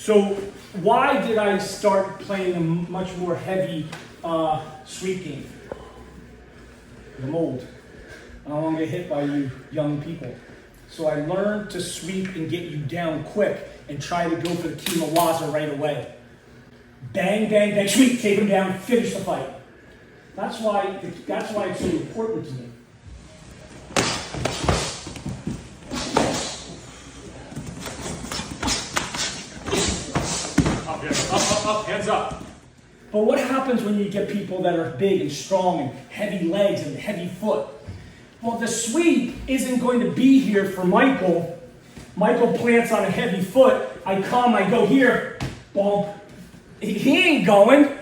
So why did I start playing a much more heavy sweep game? I'm old. I don't want to get hit by you young people. So I learned to sweep and get you down quick and try to go for the kimawaza right away. Bang, bang, bang, sweep, take him down, finish the fight. That's why it's so important to me. Up, hands up. But what happens when you get people that are big and strong and heavy legs and heavy foot? Well, the sweep isn't going to be here for Michael. Michael plants on a heavy foot. I come, I go here, bump. He ain't going.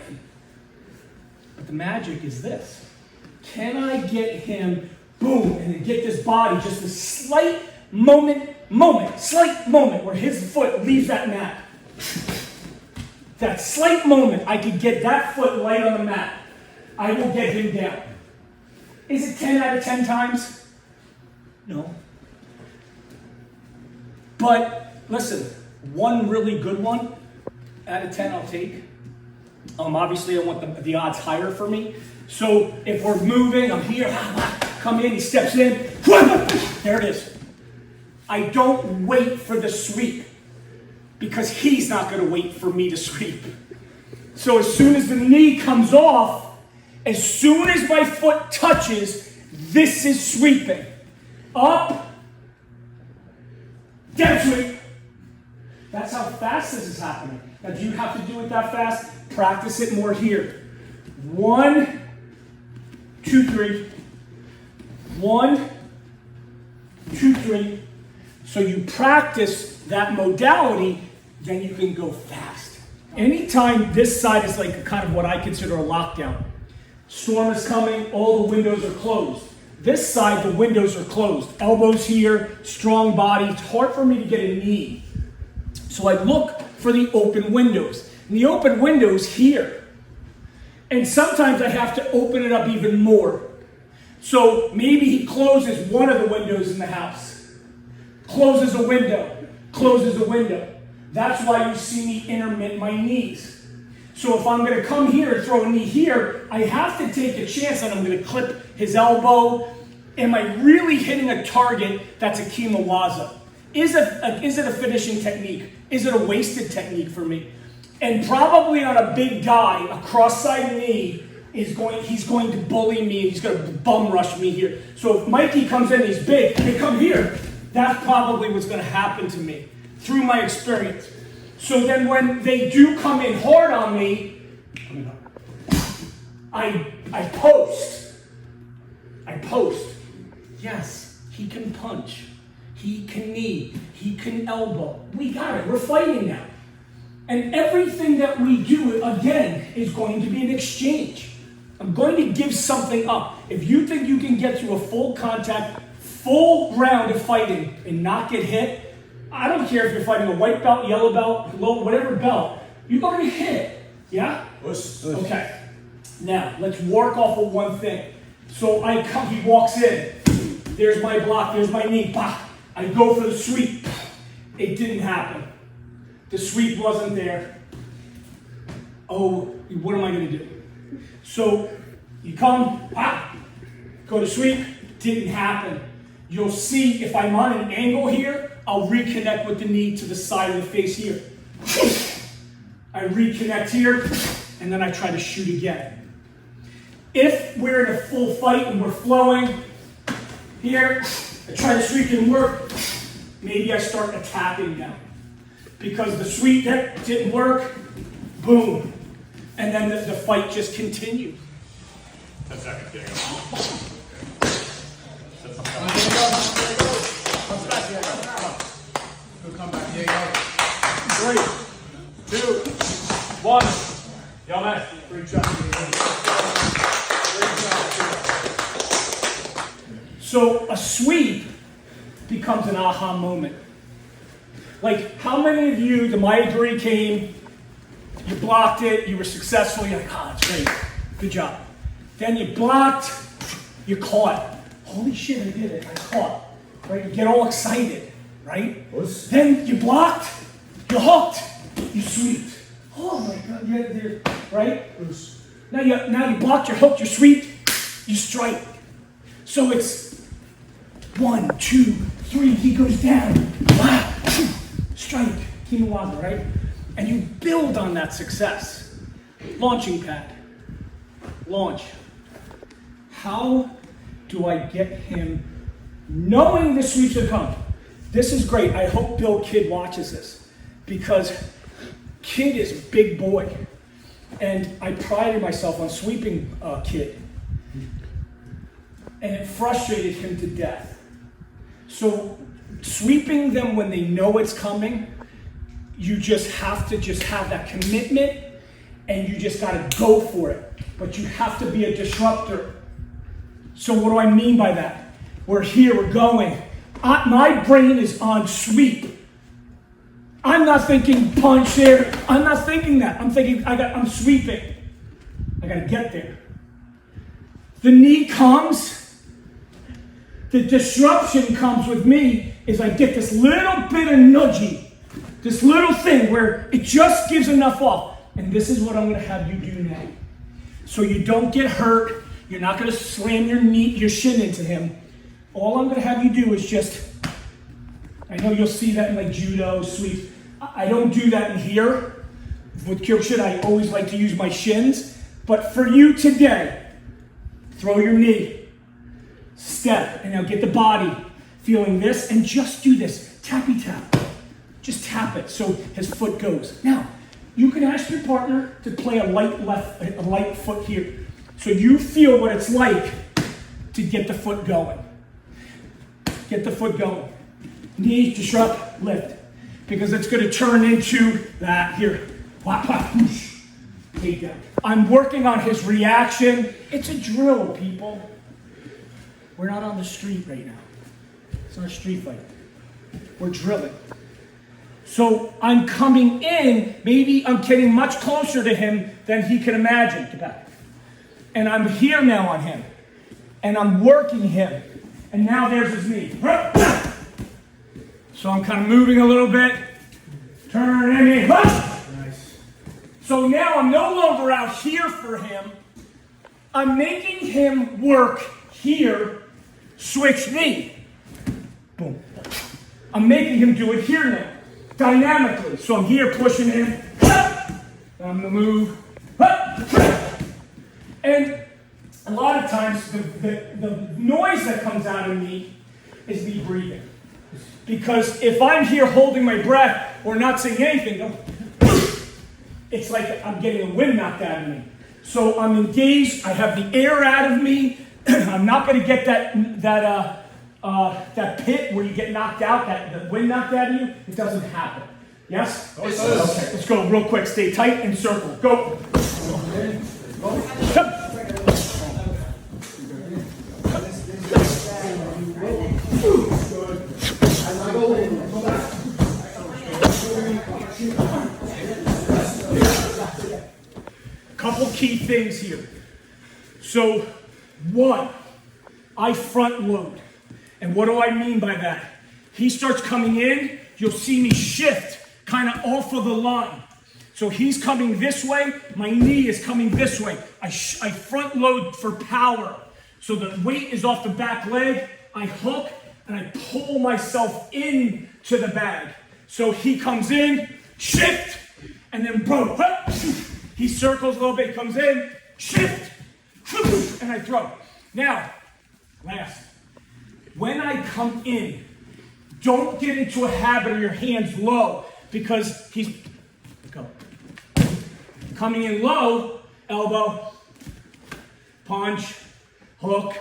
But the magic is this. Can I get him, boom, and then get this body, just a slight moment where his foot leaves that mat. That slight moment, I could get that foot light on the mat. I will get him down. Is it 10 out of 10 times? No. But listen, one really good one out of 10 I'll take. Obviously I want the odds higher for me. So if we're moving, I'm here, come in, he steps in, there it is. I don't wait for the sweep because he's not going to wait for me to sweep. So as soon as the knee comes off, as soon as my foot touches, this is sweeping. Up, down sweep. That's how fast this is happening. Now, do you have to do it that fast? Practice it more here. 1, 2, 3. 1, 2, 3. So you practice that modality, then you can go fast. Anytime this side is like kind of what I consider a lockdown. Storm is coming, all the windows are closed. This side, the windows are closed. Elbows here, strong body. It's hard for me to get a knee. So I look for the open windows. And the open windows here. And sometimes I have to open it up even more. So maybe he closes one of the windows in the house. Closes a window. Closes a window. That's why you see me intermit my knees. So if I'm going to come here and throw a knee here, I have to take a chance that I'm going to clip his elbow. Am I really hitting a target that's a kimawaza? Is it a finishing technique? Is it a wasted technique for me? And probably on a big guy, a cross-side knee, he's going to bully me. He's going to bum rush me here. So if Mikey comes in, he's big, they come here. That's probably what's going to happen to me through my experience. So then when they do come in hard on me, I post. I post. Yes, he can punch. He can knee. He can elbow. We got it. We're fighting now. And everything that we do, again, is going to be an exchange. I'm going to give something up. If you think you can get to a full contact, full round of fighting and not get hit, I don't care if you're fighting a white belt, yellow belt, whatever belt, you're going to get hit. Yeah? Okay. Now, let's work off of one thing. So I come, he walks in. There's my block, there's my knee. Bah. I go for the sweep. It didn't happen. The sweep wasn't there. Oh, what am I going to do? So you come, go to sweep, didn't happen. You'll see if I'm on an angle here, I'll reconnect with the knee to the side of the face here. I reconnect here, and then I try to shoot again. If we're in a full fight and we're flowing, here, I try to sweep and work, maybe I start attacking now. Because the sweep didn't work, boom. And then the fight just continues. 10 seconds, Diego. Good comeback, Diego. 3, 2, 1. Y'all man. Great job, So a sweep becomes an aha moment. Like, how many of you, the Maiguri came, you blocked it, you were successful, you're like, oh, that's great, good job. Then you blocked, you caught. Holy shit, I did it, I caught. Right? You get all excited, right? Then you blocked, you hooked, you sweep. Oh my God, you're right? Now you block your hook, you sweep, you strike. So it's 1, 2, 3, he goes down. Wow, strike, Kimawaza, right? And you build on that success. Launching pad, launch. How do I get him knowing the sweeps are coming? This is great. I hope Bill Kidd watches this because Kidd is a big boy. And I prided myself on sweeping Kidd. And it frustrated him to death. So sweeping them when they know it's coming, you just have to have that commitment and you just got to go for it. But you have to be a disruptor. So what do I mean by that? We're here, we're going. My brain is on sweep. I'm not thinking punch there. I'm not thinking that. I'm thinking I'm sweeping. I got to get there. The knee comes. The disruption comes with me is I get this little bit of nudgy. This little thing where it just gives enough off. And this is what I'm going to have you do now. So you don't get hurt. You're not going to slam your shin into him. All I'm going to have you do is just, I know you'll see that in like judo, sweeps. I don't do that in here. With Kyokushin, I always like to use my shins. But for you today, throw your knee, step, and now get the body feeling this, and just do this, tappy tap. Just tap it so his foot goes. Now, you can ask your partner to play a light foot here. So you feel what it's like to get the foot going. Get the foot going. Knees, disrupt, lift. Because it's going to turn into that here. Whap, whap, whoosh. Take down. I'm working on his reaction. It's a drill, people. We're not on the street right now. It's not a street fight. We're drilling. So I'm coming in, maybe I'm getting much closer to him than he can imagine. Get back. And I'm here now on him. And I'm working him. And now there's his knee. So I'm kind of moving a little bit. Turn in. Nice. So now I'm no longer out here for him. I'm making him work here. Switch knee. Boom. I'm making him do it here now. Dynamically. So I'm here pushing him. I'm going to move. And a lot of times the noise that comes out of me is me breathing. Because if I'm here holding my breath or not saying anything, it's like I'm getting the wind knocked out of me. So I'm engaged. I have the air out of me. I'm not going to get that pit where you get knocked out, the wind knocked out of you. It doesn't happen. Yes? Okay, let's go real quick. Stay tight and circle. Go. Come. Couple key things here. So, one, I front load. And what do I mean by that? He starts coming in, you'll see me shift kind of off of the line. So he's coming this way, my knee is coming this way. I front load for power. So the weight is off the back leg, I hook, and I pull myself into the bag. So he comes in, shift, and then bro, he circles a little bit, comes in, shift, and I throw. Now, last, when I come in, don't get into a habit of your hands low because he's coming in low, elbow, punch, hook,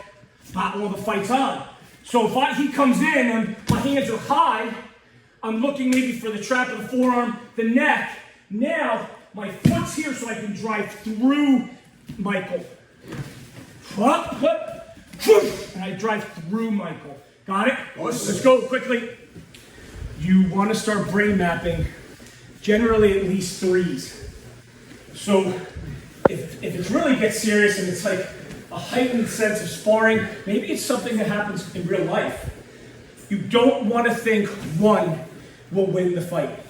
all the fight's on. So if he comes in and my hands are high, I'm looking maybe for the trap of the forearm, the neck. Now, my foot's here so I can drive through Michael. And I drive through Michael. Got it? Let's go quickly. You want to start brain mapping, generally at least 3s. So if it really gets serious and it's like a heightened sense of sparring, maybe it's something that happens in real life. You don't want to think one will win the fight.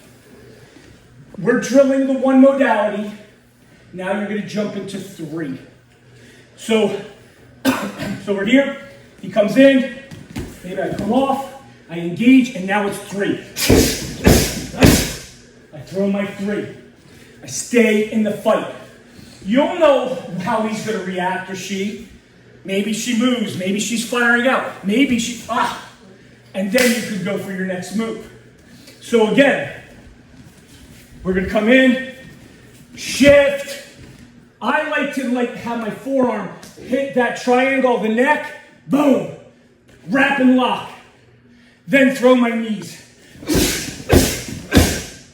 We're drilling the one modality. Now you're going to jump into 3. So we're here. He comes in. Maybe I come off. I engage, and now it's 3. I throw my 3. I stay in the fight. You'll know how he's going to react, or she. Maybe she moves. Maybe she's firing out. Maybe she... And then you could go for your next move. So again, we're going to come in, shift. I like to have my forearm hit that triangle of the neck. Boom. Wrap and lock. Then throw my knees.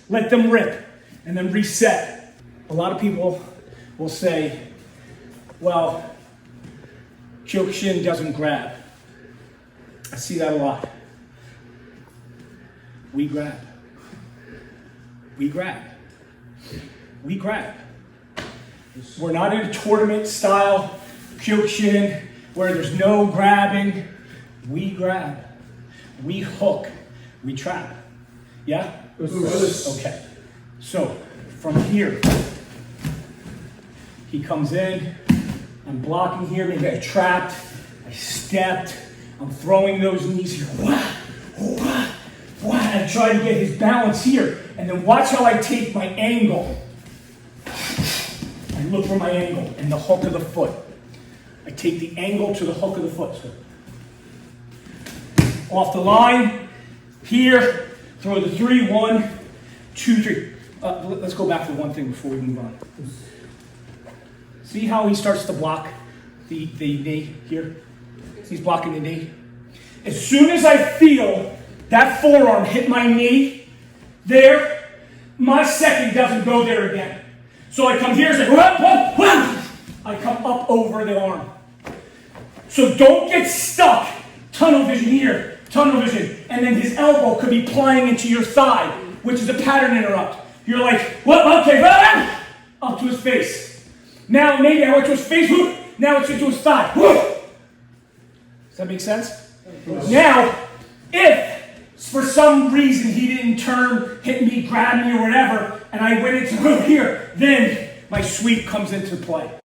Let them rip. And then reset. A lot of people will say, well, Kyokushin doesn't grab. I see that a lot. We grab. We grab. We grab. We're not in a tournament style Kyokushin where there's no grabbing. We grab. We hook. We trap. Yeah? Okay. So, from here, he comes in. I'm blocking here. Maybe I trapped. I stepped. I'm throwing those knees here. Wah, wah, wah. I try to get his balance here. And then watch how I take my angle. I look for my angle and the hook of the foot. I take the angle to the hook of the foot. So, off the line. Here. Throw the 3. 1, 2, 3. Let's go back to one thing before we move on. See how he starts to block the knee here? He's blocking the knee. As soon as I feel that forearm hit my knee, there, my second doesn't go there again. So I come here and say, whoop, whoop, whoop. I come up over the arm. So don't get stuck. Tunnel vision here, tunnel vision. And then his elbow could be plying into your thigh, which is a pattern interrupt. You're like, what? Okay, up to his face. Now maybe I went to his face, whoop. Now it's into his thigh. Whoop. Does that make sense? Now, if for some reason he didn't turn, hit me, grab me, or whatever, and I went into here, then my sweep comes into play.